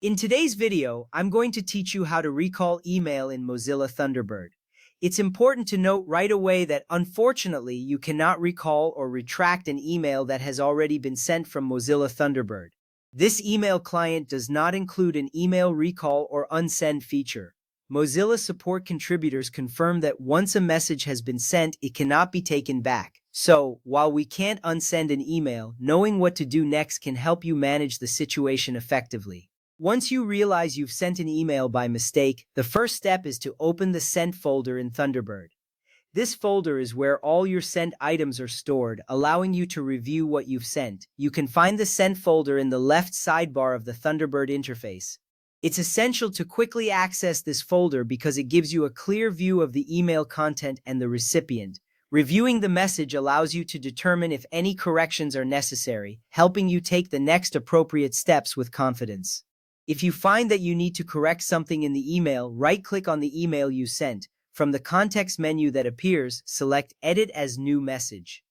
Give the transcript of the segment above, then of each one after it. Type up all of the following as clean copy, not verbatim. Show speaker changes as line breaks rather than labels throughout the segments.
In today's video, I'm going to teach you how to recall email in Mozilla Thunderbird. It's important to note right away that unfortunately, you cannot recall or retract an email that has already been sent from Mozilla Thunderbird. This email client does not include an email recall or unsend feature. Mozilla support contributors confirm that once a message has been sent, it cannot be taken back. So, while we can't unsend an email, knowing what to do next can help you manage the situation effectively. Once you realize you've sent an email by mistake, the first step is to open the Sent folder in Thunderbird. This folder is where all your sent items are stored, allowing you to review what you've sent. You can find the Sent folder in the left sidebar of the Thunderbird interface. It's essential to quickly access this folder because it gives you a clear view of the email content and the recipient. Reviewing the message allows you to determine if any corrections are necessary, helping you take the next appropriate steps with confidence. If you find that you need to correct something in the email, right-click on the email you sent. From the context menu that appears, select Edit as New Message.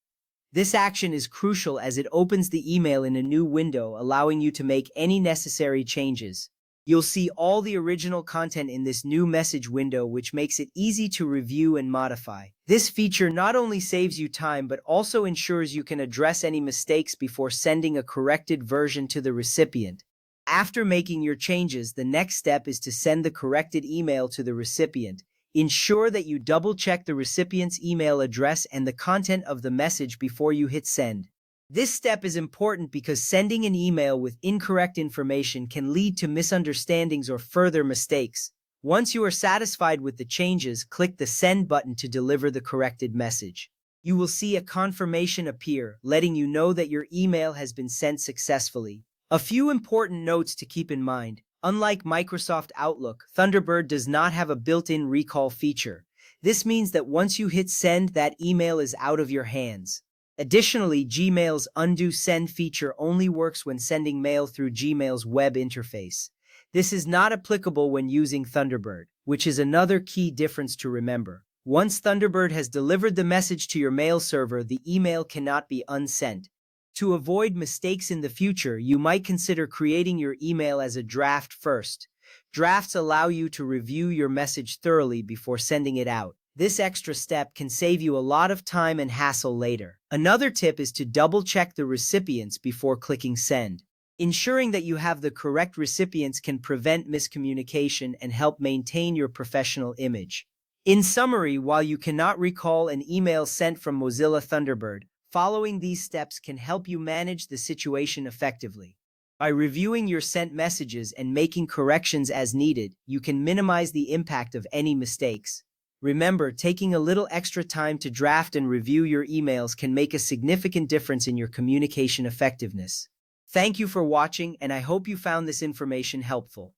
This action is crucial as it opens the email in a new window, allowing you to make any necessary changes. You'll see all the original content in this new message window, which makes it easy to review and modify. This feature not only saves you time but also ensures you can address any mistakes before sending a corrected version to the recipient. After making your changes, the next step is to send the corrected email to the recipient. Ensure that you double-check the recipient's email address and the content of the message before you hit send. This step is important because sending an email with incorrect information can lead to misunderstandings or further mistakes. Once you are satisfied with the changes, click the Send button to deliver the corrected message. You will see a confirmation appear, letting you know that your email has been sent successfully. A few important notes to keep in mind. Unlike Microsoft Outlook, Thunderbird does not have a built-in recall feature. This means that once you hit send, that email is out of your hands. Additionally, Gmail's undo send feature only works when sending mail through Gmail's web interface. This is not applicable when using Thunderbird, which is another key difference to remember. Once Thunderbird has delivered the message to your mail server, the email cannot be unsent. To avoid mistakes in the future, you might consider creating your email as a draft first. Drafts allow you to review your message thoroughly before sending it out. This extra step can save you a lot of time and hassle later. Another tip is to double-check the recipients before clicking send. Ensuring that you have the correct recipients can prevent miscommunication and help maintain your professional image. In summary, while you cannot recall an email sent from Mozilla Thunderbird, following these steps can help you manage the situation effectively. By reviewing your sent messages and making corrections as needed, you can minimize the impact of any mistakes. Remember, taking a little extra time to draft and review your emails can make a significant difference in your communication effectiveness. Thank you for watching, and I hope you found this information helpful.